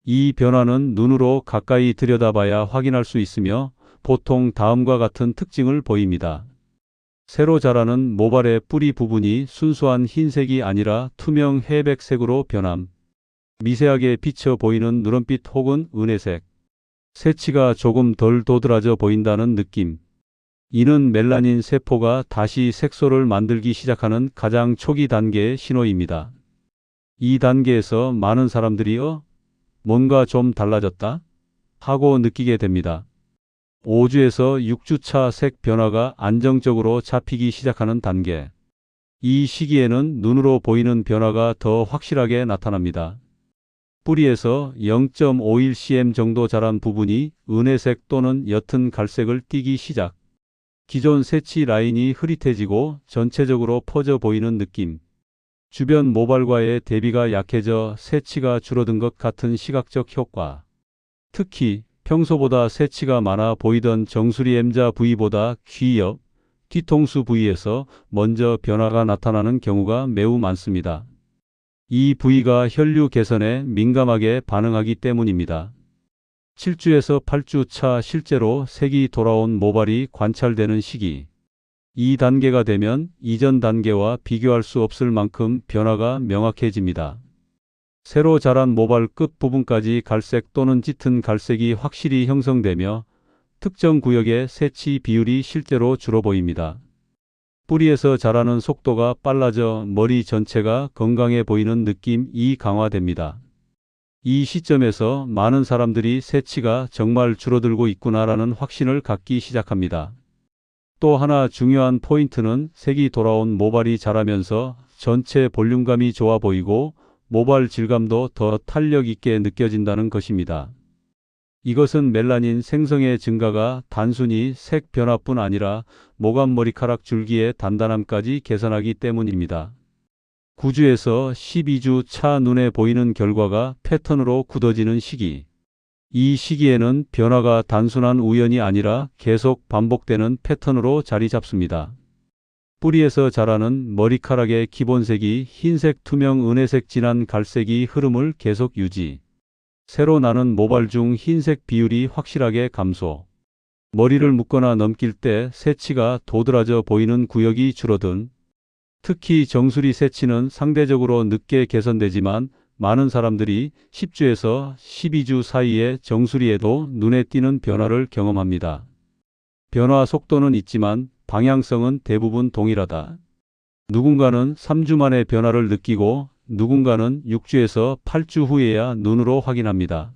이 변화는 눈으로 가까이 들여다봐야 확인할 수 있으며 보통 다음과 같은 특징을 보입니다. 새로 자라는 모발의 뿌리 부분이 순수한 흰색이 아니라 투명 회백색으로 변함. 미세하게 비쳐 보이는 누런빛 혹은 은혜색. 새치가 조금 덜 도드라져 보인다는 느낌. 이는 멜라닌 세포가 다시 색소를 만들기 시작하는 가장 초기 단계의 신호입니다. 이 단계에서 많은 사람들이 뭔가 좀 달라졌다? 하고 느끼게 됩니다. 5주에서 6주차 색 변화가 안정적으로 잡히기 시작하는 단계. 이 시기에는 눈으로 보이는 변화가 더 확실하게 나타납니다. 뿌리에서 0.51cm 정도 자란 부분이 은혜색 또는 옅은 갈색을 띠기 시작. 기존 새치 라인이 흐릿해지고 전체적으로 퍼져 보이는 느낌. 주변 모발과의 대비가 약해져 새치가 줄어든 것 같은 시각적 효과. 특히 평소보다 새치가 많아 보이던 정수리 M자 부위보다 귀 옆, 뒤통수 부위에서 먼저 변화가 나타나는 경우가 매우 많습니다. 이 부위가 혈류 개선에 민감하게 반응하기 때문입니다. 7주에서 8주 차 실제로 색이 돌아온 모발이 관찰되는 시기. 이 단계가 되면 이전 단계와 비교할 수 없을 만큼 변화가 명확해집니다. 새로 자란 모발 끝 부분까지 갈색 또는 짙은 갈색이 확실히 형성되며 특정 구역의 새치 비율이 실제로 줄어 보입니다. 뿌리에서 자라는 속도가 빨라져 머리 전체가 건강해 보이는 느낌이 강화됩니다. 이 시점에서 많은 사람들이 새치가 정말 줄어들고 있구나라는 확신을 갖기 시작합니다. 또 하나 중요한 포인트는 색이 돌아온 모발이 자라면서 전체 볼륨감이 좋아 보이고 모발 질감도 더 탄력 있게 느껴진다는 것입니다. 이것은 멜라닌 생성의 증가가 단순히 색 변화뿐 아니라 모감 머리카락 줄기의 단단함까지 개선하기 때문입니다. 9주에서 12주 차 눈에 보이는 결과가 패턴으로 굳어지는 시기. 이 시기에는 변화가 단순한 우연이 아니라 계속 반복되는 패턴으로 자리 잡습니다. 뿌리에서 자라는 머리카락의 기본색이 흰색, 투명, 은혜색, 진한 갈색이 흐름을 계속 유지. 새로 나는 모발 중 흰색 비율이 확실하게 감소. 머리를 묶거나 넘길 때 새치가 도드라져 보이는 구역이 줄어든. 특히 정수리 새치는 상대적으로 늦게 개선되지만 많은 사람들이 10주에서 12주 사이에 정수리에도 눈에 띄는 변화를 경험합니다. 변화 속도는 있지만 방향성은 대부분 동일하다. 누군가는 3주 만에 변화를 느끼고 누군가는 6주에서 8주 후에야 눈으로 확인합니다.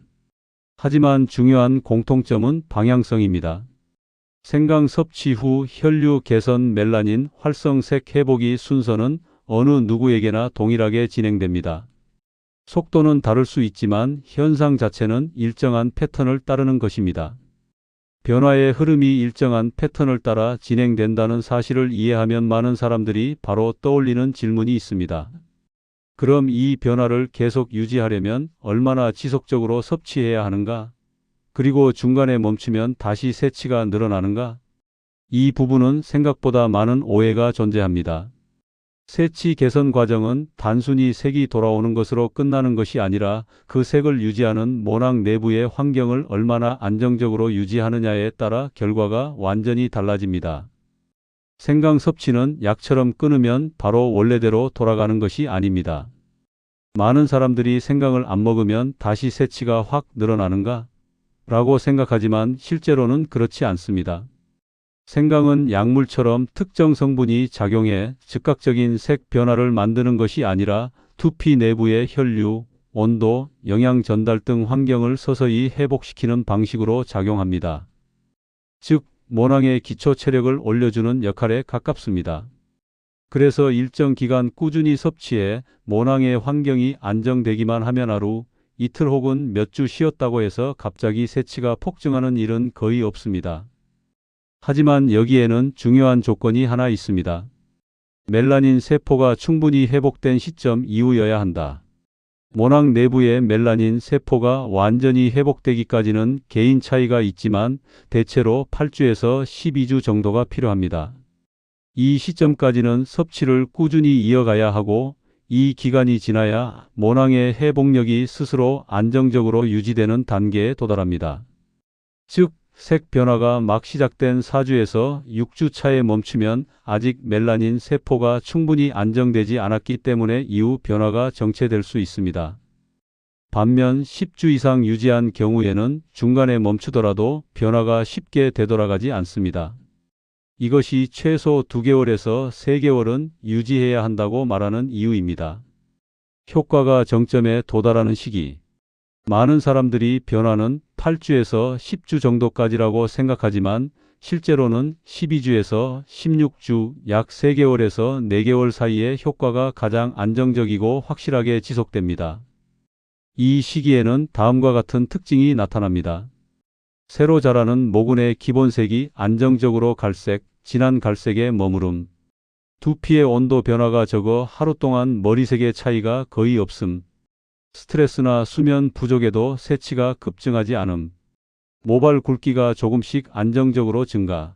하지만 중요한 공통점은 방향성입니다. 생강 섭취 후 혈류 개선 멜라닌 활성색 회복이 순서는 어느 누구에게나 동일하게 진행됩니다. 속도는 다를 수 있지만 현상 자체는 일정한 패턴을 따르는 것입니다. 변화의 흐름이 일정한 패턴을 따라 진행된다는 사실을 이해하면 많은 사람들이 바로 떠올리는 질문이 있습니다. 그럼 이 변화를 계속 유지하려면 얼마나 지속적으로 섭취해야 하는가? 그리고 중간에 멈추면 다시 새치가 늘어나는가? 이 부분은 생각보다 많은 오해가 존재합니다. 새치 개선 과정은 단순히 색이 돌아오는 것으로 끝나는 것이 아니라 그 색을 유지하는 모낭 내부의 환경을 얼마나 안정적으로 유지하느냐에 따라 결과가 완전히 달라집니다. 생강 섭취는 약처럼 끊으면 바로 원래대로 돌아가는 것이 아닙니다. 많은 사람들이 생강을 안 먹으면 다시 새치가 확 늘어나는가? 라고 생각하지만 실제로는 그렇지 않습니다. 생강은 약물처럼 특정 성분이 작용해 즉각적인 색 변화를 만드는 것이 아니라 두피 내부의 혈류, 온도, 영양 전달 등 환경을 서서히 회복시키는 방식으로 작용합니다. 즉, 모낭의 기초 체력을 올려주는 역할에 가깝습니다. 그래서 일정 기간 꾸준히 섭취해 모낭의 환경이 안정되기만 하면 하루, 이틀 혹은 몇 주 쉬었다고 해서 갑자기 새치가 폭증하는 일은 거의 없습니다. 하지만 여기에는 중요한 조건이 하나 있습니다. 멜라닌 세포가 충분히 회복된 시점 이후여야 한다. 모낭 내부의 멜라닌 세포가 완전히 회복되기까지는 개인 차이가 있지만 대체로 8주에서 12주 정도가 필요합니다. 이 시점까지는 섭취를 꾸준히 이어가야 하고 이 기간이 지나야 모낭의 회복력이 스스로 안정적으로 유지되는 단계에 도달합니다. 즉, 색 변화가 막 시작된 4주에서 6주 차에 멈추면 아직 멜라닌 세포가 충분히 안정되지 않았기 때문에 이후 변화가 정체될 수 있습니다. 반면 10주 이상 유지한 경우에는 중간에 멈추더라도 변화가 쉽게 되돌아가지 않습니다. 이것이 최소 2개월에서 3개월은 유지해야 한다고 말하는 이유입니다. 효과가 정점에 도달하는 시기. 많은 사람들이 변화는 8주에서 10주 정도까지라고 생각하지만 실제로는 12주에서 16주, 약 3개월에서 4개월 사이에 효과가 가장 안정적이고 확실하게 지속됩니다. 이 시기에는 다음과 같은 특징이 나타납니다. 새로 자라는 모근의 기본색이 안정적으로 갈색, 진한 갈색에 머무름. 두피의 온도 변화가 적어 하루 동안 머리색의 차이가 거의 없음. 스트레스나 수면 부족에도 새치가 급증하지 않음. 모발 굵기가 조금씩 안정적으로 증가.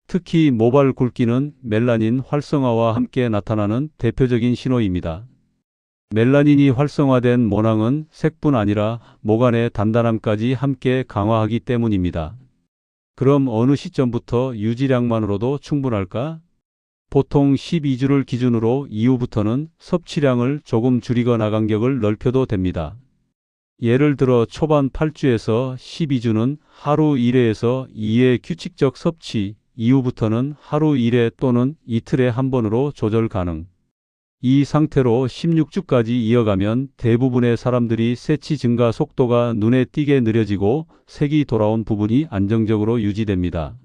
특히 모발 굵기는 멜라닌 활성화와 함께 나타나는 대표적인 신호입니다. 멜라닌이 활성화된 모낭은 색뿐 아니라 모간의 단단함까지 함께 강화하기 때문입니다. 그럼 어느 시점부터 유지량만으로도 충분할까? 보통 12주를 기준으로 이후부터는 섭취량을 조금 줄이거나 간격을 넓혀도 됩니다. 예를 들어 초반 8주에서 12주는 하루 1회에서 2회 규칙적 섭취, 이후부터는 하루 1회 또는 이틀에 한 번으로 조절 가능. 이 상태로 16주까지 이어가면 대부분의 사람들이 새치 증가 속도가 눈에 띄게 느려지고 색이 돌아온 부분이 안정적으로 유지됩니다.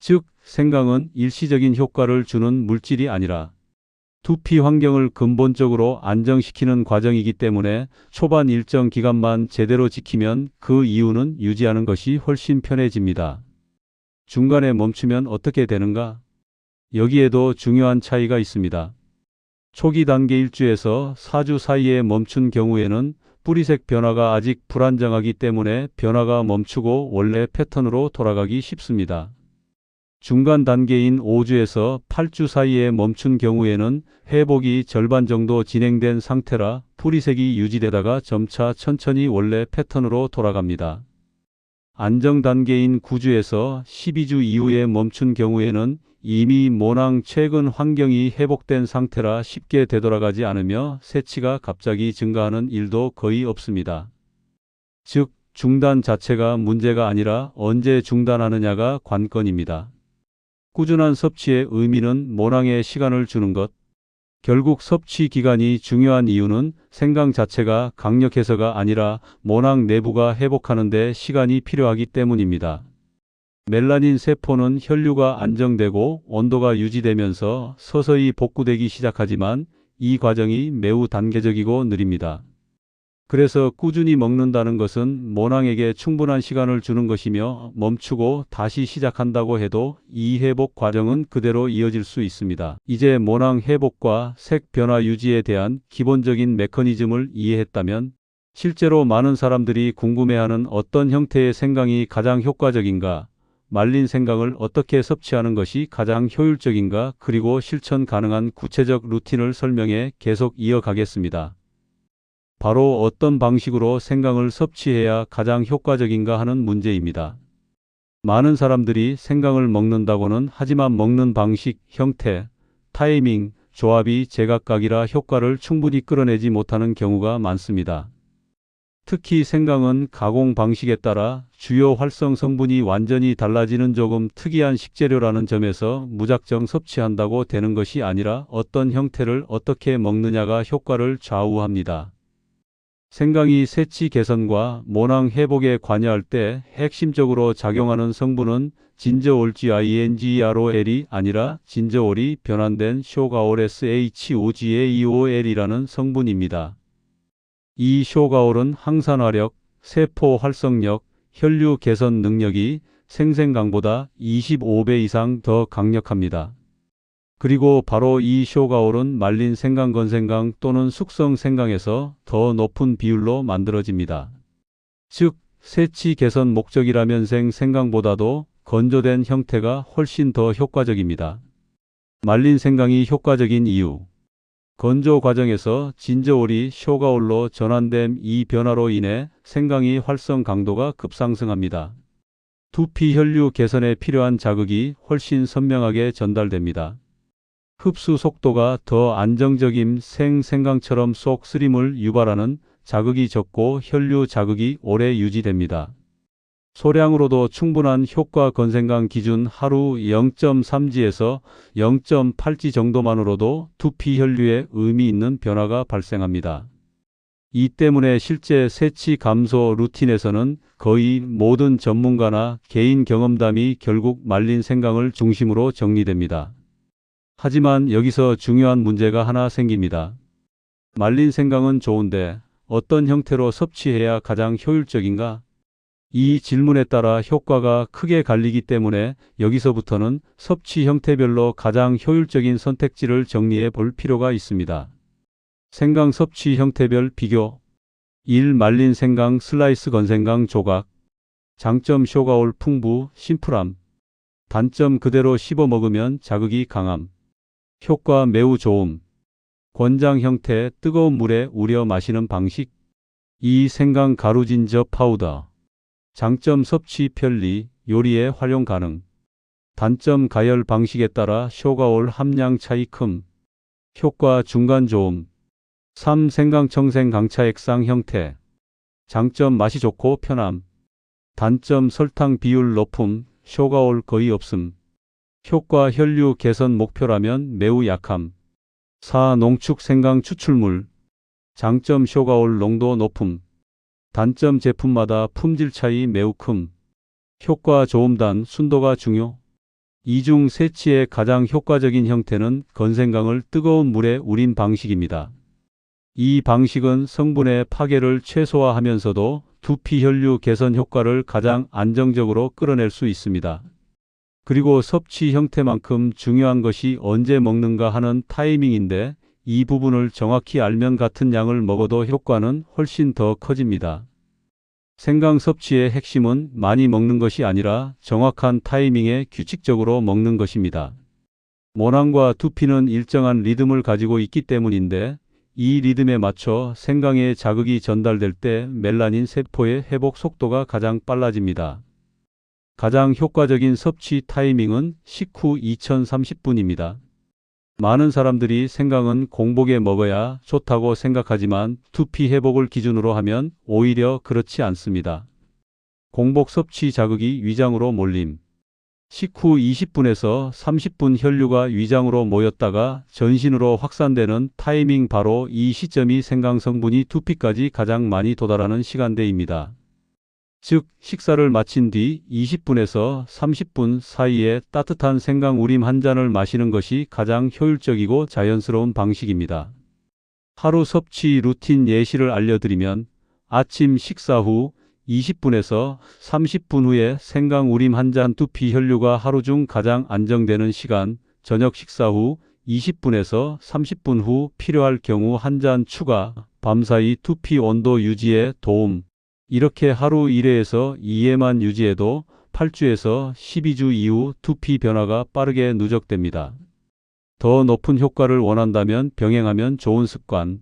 즉, 생강은 일시적인 효과를 주는 물질이 아니라 두피 환경을 근본적으로 안정시키는 과정이기 때문에 초반 일정 기간만 제대로 지키면 그 이후는 유지하는 것이 훨씬 편해집니다. 중간에 멈추면 어떻게 되는가? 여기에도 중요한 차이가 있습니다. 초기 단계 1주에서 4주 사이에 멈춘 경우에는 뿌리색 변화가 아직 불안정하기 때문에 변화가 멈추고 원래 패턴으로 돌아가기 쉽습니다. 중간 단계인 5주에서 8주 사이에 멈춘 경우에는 회복이 절반 정도 진행된 상태라 뿌리색이 유지되다가 점차 천천히 원래 패턴으로 돌아갑니다. 안정 단계인 9주에서 12주 이후에 멈춘 경우에는 이미 모낭 최근 환경이 회복된 상태라 쉽게 되돌아가지 않으며 새치가 갑자기 증가하는 일도 거의 없습니다. 즉, 중단 자체가 문제가 아니라 언제 중단하느냐가 관건입니다. 꾸준한 섭취의 의미는 모낭에 시간을 주는 것. 결국 섭취 기간이 중요한 이유는 생강 자체가 강력해서가 아니라 모낭 내부가 회복하는 데 시간이 필요하기 때문입니다. 멜라닌 세포는 혈류가 안정되고 온도가 유지되면서 서서히 복구되기 시작하지만 이 과정이 매우 단계적이고 느립니다. 그래서 꾸준히 먹는다는 것은 모낭에게 충분한 시간을 주는 것이며 멈추고 다시 시작한다고 해도 이 회복 과정은 그대로 이어질 수 있습니다. 이제 모낭 회복과 색 변화 유지에 대한 기본적인 메커니즘을 이해했다면 실제로 많은 사람들이 궁금해하는 어떤 형태의 생강이 가장 효과적인가, 말린 생강을 어떻게 섭취하는 것이 가장 효율적인가, 그리고 실천 가능한 구체적 루틴을 설명해 계속 이어가겠습니다. 바로 어떤 방식으로 생강을 섭취해야 가장 효과적인가 하는 문제입니다. 많은 사람들이 생강을 먹는다고는 하지만 먹는 방식, 형태, 타이밍, 조합이 제각각이라 효과를 충분히 끌어내지 못하는 경우가 많습니다. 특히 생강은 가공 방식에 따라 주요 활성 성분이 완전히 달라지는 조금 특이한 식재료라는 점에서 무작정 섭취한다고 되는 것이 아니라 어떤 형태를 어떻게 먹느냐가 효과를 좌우합니다. 생강이 새치 개선과 모낭 회복에 관여할 때 핵심적으로 작용하는 성분은 진저올GINGEROL이 아니라 진저올이 변환된 쇼가올 SHOGAEOL이라는 성분입니다. 이 쇼가올은 항산화력, 세포 활성력, 혈류 개선 능력이 생생강보다 25배 이상 더 강력합니다. 그리고 바로 이 쇼가올은 말린 생강, 건생강 또는 숙성 생강에서 더 높은 비율로 만들어집니다. 즉, 새치 개선 목적이라면 생강보다도 건조된 형태가 훨씬 더 효과적입니다. 말린 생강이 효과적인 이유. 건조 과정에서 진저올이 쇼가올로 전환됨, 이 변화로 인해 생강이 활성 강도가 급상승합니다. 두피 혈류 개선에 필요한 자극이 훨씬 선명하게 전달됩니다. 흡수 속도가 더 안정적인 생강처럼 속 쓰림을 유발하는 자극이 적고 혈류 자극이 오래 유지됩니다. 소량으로도 충분한 효과. 건생강 기준 하루 0.3g에서 0.8g 정도만으로도 두피 혈류에 의미 있는 변화가 발생합니다. 이 때문에 실제 세치 감소 루틴에서는 거의 모든 전문가나 개인 경험담이 결국 말린 생강을 중심으로 정리됩니다. 하지만 여기서 중요한 문제가 하나 생깁니다. 말린 생강은 좋은데 어떤 형태로 섭취해야 가장 효율적인가? 이 질문에 따라 효과가 크게 갈리기 때문에 여기서부터는 섭취 형태별로 가장 효율적인 선택지를 정리해 볼 필요가 있습니다. 생강 섭취 형태별 비교. 1. 말린 생강 슬라이스 건생강 조각. 장점 쇼가올 풍부, 심플함. 단점 그대로 씹어 먹으면 자극이 강함. 효과 매우 좋음. 권장 형태 뜨거운 물에 우려 마시는 방식. 2. 생강 가루 진저 파우더. 장점 섭취 편리, 요리에 활용 가능. 단점 가열 방식에 따라 쇼가올 함량 차이 큼. 효과 중간 좋음. 3. 생강 청생 강차 액상 형태. 장점 맛이 좋고 편함. 단점 설탕 비율 높음, 쇼가올 거의 없음. 효과 혈류 개선 목표라면 매우 약함. 4. 농축 생강 추출물. 장점 쇼가올 농도 높음. 단점 제품마다 품질 차이 매우 큼. 효과 좋음 단 순도가 중요. 이 중 세치의 가장 효과적인 형태는 건생강을 뜨거운 물에 우린 방식입니다. 이 방식은 성분의 파괴를 최소화하면서도 두피 혈류 개선 효과를 가장 안정적으로 끌어낼 수 있습니다. 그리고 섭취 형태만큼 중요한 것이 언제 먹는가 하는 타이밍인데 이 부분을 정확히 알면 같은 양을 먹어도 효과는 훨씬 더 커집니다. 생강 섭취의 핵심은 많이 먹는 것이 아니라 정확한 타이밍에 규칙적으로 먹는 것입니다. 모낭과 두피는 일정한 리듬을 가지고 있기 때문인데 이 리듬에 맞춰 생강의 자극이 전달될 때 멜라닌 세포의 회복 속도가 가장 빨라집니다. 가장 효과적인 섭취 타이밍은 식후 2030분입니다. 많은 사람들이 생강은 공복에 먹어야 좋다고 생각하지만 두피 회복을 기준으로 하면 오히려 그렇지 않습니다. 공복 섭취 자극이 위장으로 몰림. 식후 20분에서 30분 혈류가 위장으로 모였다가 전신으로 확산되는 타이밍 바로 이 시점이 생강 성분이 두피까지 가장 많이 도달하는 시간대입니다. 즉 식사를 마친 뒤 20분에서 30분 사이에 따뜻한 생강 우림 한 잔을 마시는 것이 가장 효율적이고 자연스러운 방식입니다. 하루 섭취 루틴 예시를 알려드리면 아침 식사 후 20분에서 30분 후에 생강 우림 한 잔 두피 혈류가 하루 중 가장 안정되는 시간, 저녁 식사 후 20분에서 30분 후 필요할 경우 한 잔 추가, 밤사이 두피 온도 유지에 도움. 이렇게 하루 1회에서 2회만 유지해도 8주에서 12주 이후 두피 변화가 빠르게 누적됩니다. 더 높은 효과를 원한다면 병행하면 좋은 습관.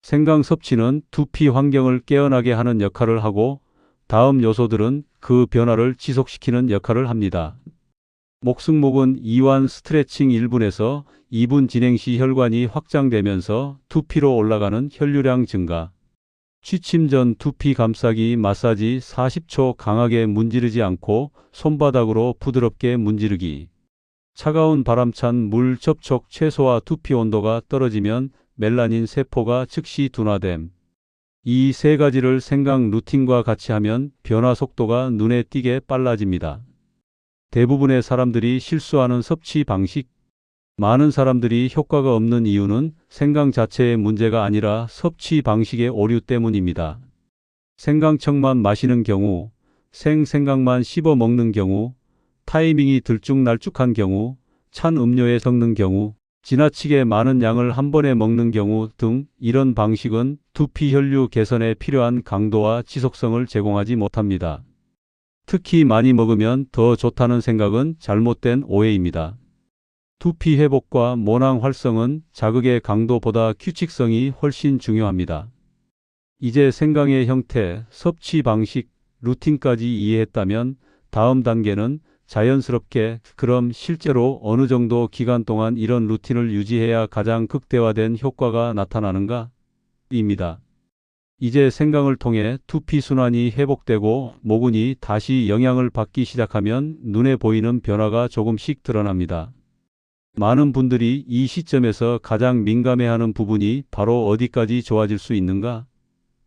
생강 섭취는 두피 환경을 깨어나게 하는 역할을 하고 다음 요소들은 그 변화를 지속시키는 역할을 합니다. 목승목은 이완 스트레칭 1분에서 2분 진행 시 혈관이 확장되면서 두피로 올라가는 혈류량 증가. 취침 전 두피 감싸기 마사지 40초 강하게 문지르지 않고 손바닥으로 부드럽게 문지르기. 차가운 바람찬 물 접촉 최소화 두피 온도가 떨어지면 멜라닌 세포가 즉시 둔화됨. 이 세 가지를 생강 루틴과 같이 하면 변화 속도가 눈에 띄게 빨라집니다. 대부분의 사람들이 실수하는 섭취 방식. 많은 사람들이 효과가 없는 이유는 생강 자체의 문제가 아니라 섭취 방식의 오류 때문입니다. 생강청만 마시는 경우, 생강만 씹어 먹는 경우, 타이밍이 들쭉날쭉한 경우, 찬 음료에 섞는 경우, 지나치게 많은 양을 한 번에 먹는 경우 등 이런 방식은 두피 혈류 개선에 필요한 강도와 지속성을 제공하지 못합니다. 특히 많이 먹으면 더 좋다는 생각은 잘못된 오해입니다. 두피 회복과 모낭 활성은 자극의 강도보다 규칙성이 훨씬 중요합니다. 이제 생강의 형태, 섭취 방식, 루틴까지 이해했다면 다음 단계는 자연스럽게 그럼 실제로 어느 정도 기간 동안 이런 루틴을 유지해야 가장 극대화된 효과가 나타나는가? 입니다. 이제 생강을 통해 두피 순환이 회복되고 모근이 다시 영향을 받기 시작하면 눈에 보이는 변화가 조금씩 드러납니다. 많은 분들이 이 시점에서 가장 민감해하는 부분이 바로 어디까지 좋아질 수 있는가?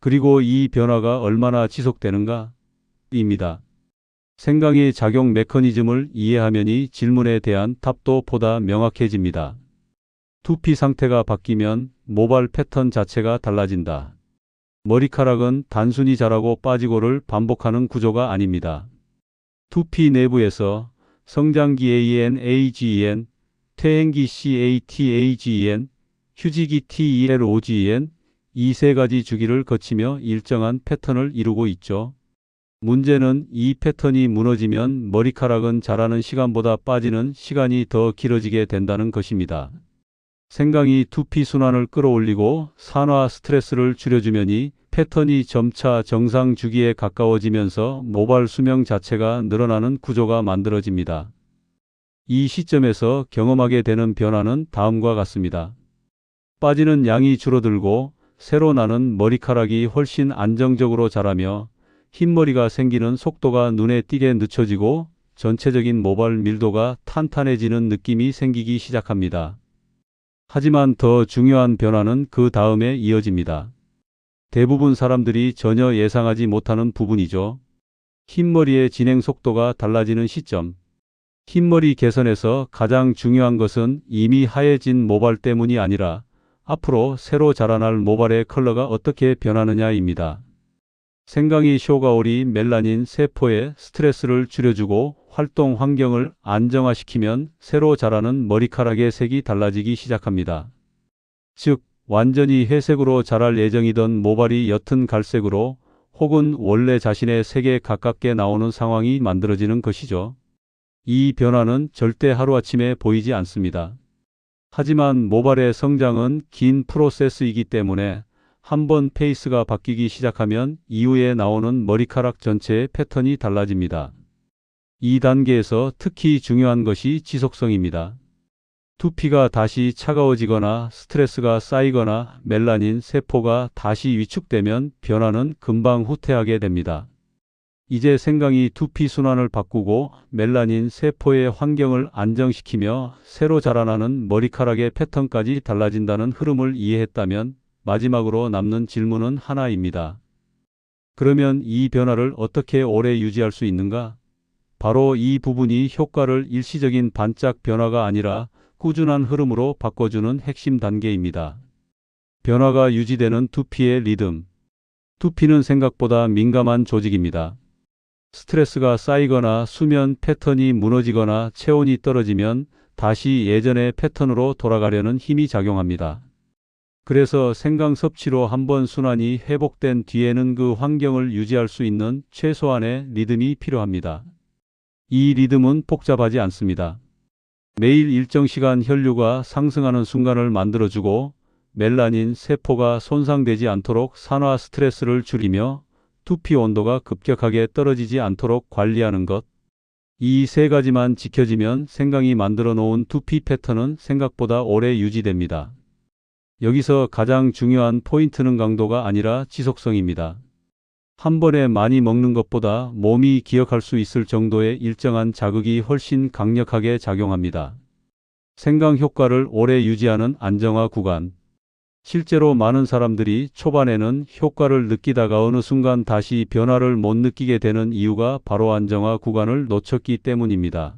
그리고 이 변화가 얼마나 지속되는가? 입니다. 생강의 작용 메커니즘을 이해하면 이 질문에 대한 답도 보다 명확해집니다. 두피 상태가 바뀌면 모발 패턴 자체가 달라진다. 머리카락은 단순히 자라고 빠지고를 반복하는 구조가 아닙니다. 두피 내부에서 성장기 ANAGEN, 퇴행기 CATAGEN, 휴지기 TELOGEN 이 세 가지 주기를 거치며 일정한 패턴을 이루고 있죠. 문제는 이 패턴이 무너지면 머리카락은 자라는 시간보다 빠지는 시간이 더 길어지게 된다는 것입니다. 생강이 두피 순환을 끌어올리고 산화 스트레스를 줄여주면 이 패턴이 점차 정상 주기에 가까워지면서 모발 수명 자체가 늘어나는 구조가 만들어집니다. 이 시점에서 경험하게 되는 변화는 다음과 같습니다. 빠지는 양이 줄어들고 새로 나는 머리카락이 훨씬 안정적으로 자라며 흰머리가 생기는 속도가 눈에 띄게 늦춰지고 전체적인 모발 밀도가 탄탄해지는 느낌이 생기기 시작합니다. 하지만 더 중요한 변화는 그 다음에 이어집니다. 대부분 사람들이 전혀 예상하지 못하는 부분이죠. 흰머리의 진행 속도가 달라지는 시점. 흰머리 개선에서 가장 중요한 것은 이미 하얘진 모발 때문이 아니라 앞으로 새로 자라날 모발의 컬러가 어떻게 변하느냐입니다. 생강이 쇼가오리 멜라닌 세포의 스트레스를 줄여주고 활동 환경을 안정화시키면 새로 자라는 머리카락의 색이 달라지기 시작합니다. 즉, 완전히 회색으로 자랄 예정이던 모발이 옅은 갈색으로 혹은 원래 자신의 색에 가깝게 나오는 상황이 만들어지는 것이죠. 이 변화는 절대 하루아침에 보이지 않습니다. 하지만 모발의 성장은 긴 프로세스이기 때문에 한번 페이스가 바뀌기 시작하면 이후에 나오는 머리카락 전체의 패턴이 달라집니다. 이 단계에서 특히 중요한 것이 지속성입니다. 두피가 다시 차가워지거나 스트레스가 쌓이거나 멜라닌 세포가 다시 위축되면 변화는 금방 후퇴하게 됩니다. 이제 생강이 두피 순환을 바꾸고 멜라닌 세포의 환경을 안정시키며 새로 자라나는 머리카락의 패턴까지 달라진다는 흐름을 이해했다면 마지막으로 남는 질문은 하나입니다. 그러면 이 변화를 어떻게 오래 유지할 수 있는가? 바로 이 부분이 효과를 일시적인 반짝 변화가 아니라 꾸준한 흐름으로 바꿔주는 핵심 단계입니다. 변화가 유지되는 두피의 리듬. 두피는 생각보다 민감한 조직입니다. 스트레스가 쌓이거나 수면 패턴이 무너지거나 체온이 떨어지면 다시 예전의 패턴으로 돌아가려는 힘이 작용합니다. 그래서 생강 섭취로 한번 순환이 회복된 뒤에는 그 환경을 유지할 수 있는 최소한의 리듬이 필요합니다. 이 리듬은 복잡하지 않습니다. 매일 일정 시간 혈류가 상승하는 순간을 만들어주고 멜라닌 세포가 손상되지 않도록 산화 스트레스를 줄이며 두피 온도가 급격하게 떨어지지 않도록 관리하는 것. 이 세 가지만 지켜지면 생강이 만들어 놓은 두피 패턴은 생각보다 오래 유지됩니다. 여기서 가장 중요한 포인트는 강도가 아니라 지속성입니다. 한 번에 많이 먹는 것보다 몸이 기억할 수 있을 정도의 일정한 자극이 훨씬 강력하게 작용합니다. 생강 효과를 오래 유지하는 안정화 구간. 실제로 많은 사람들이 초반에는 효과를 느끼다가 어느 순간 다시 변화를 못 느끼게 되는 이유가 바로 안정화 구간을 놓쳤기 때문입니다.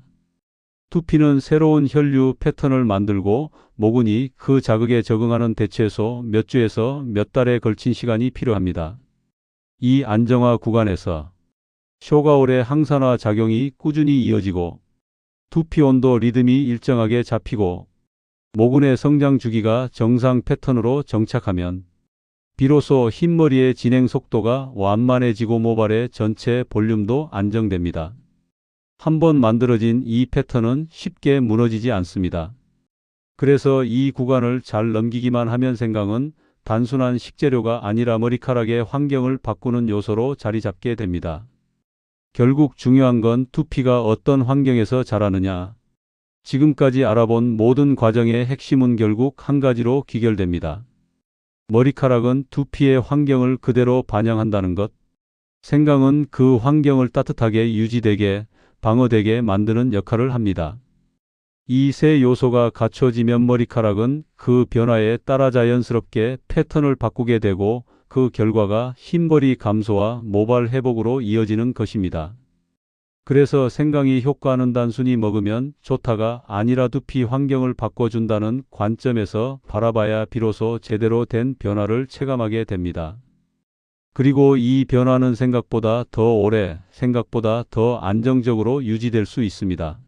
두피는 새로운 혈류 패턴을 만들고 모근이 그 자극에 적응하는 대체소 몇 주에서 몇 달에 걸친 시간이 필요합니다. 이 안정화 구간에서 쇼가올의 항산화 작용이 꾸준히 이어지고 두피 온도 리듬이 일정하게 잡히고 모근의 성장 주기가 정상 패턴으로 정착하면 비로소 흰머리의 진행 속도가 완만해지고 모발의 전체 볼륨도 안정됩니다. 한번 만들어진 이 패턴은 쉽게 무너지지 않습니다. 그래서 이 구간을 잘 넘기기만 하면 생강은 단순한 식재료가 아니라 머리카락의 환경을 바꾸는 요소로 자리 잡게 됩니다. 결국 중요한 건 두피가 어떤 환경에서 자라느냐. 지금까지 알아본 모든 과정의 핵심은 결국 한 가지로 귀결됩니다. 머리카락은 두피의 환경을 그대로 반영한다는 것. 생강은 그 환경을 따뜻하게 유지되게, 방어되게 만드는 역할을 합니다. 이 세 요소가 갖춰지면 머리카락은 그 변화에 따라 자연스럽게 패턴을 바꾸게 되고 그 결과가 힘거리 감소와 모발 회복으로 이어지는 것입니다. 그래서 생강이 효과는 단순히 먹으면 좋다가 아니라 두피 환경을 바꿔준다는 관점에서 바라봐야 비로소 제대로 된 변화를 체감하게 됩니다. 그리고 이 변화는 생각보다 더 오래, 생각보다 더 안정적으로 유지될 수 있습니다.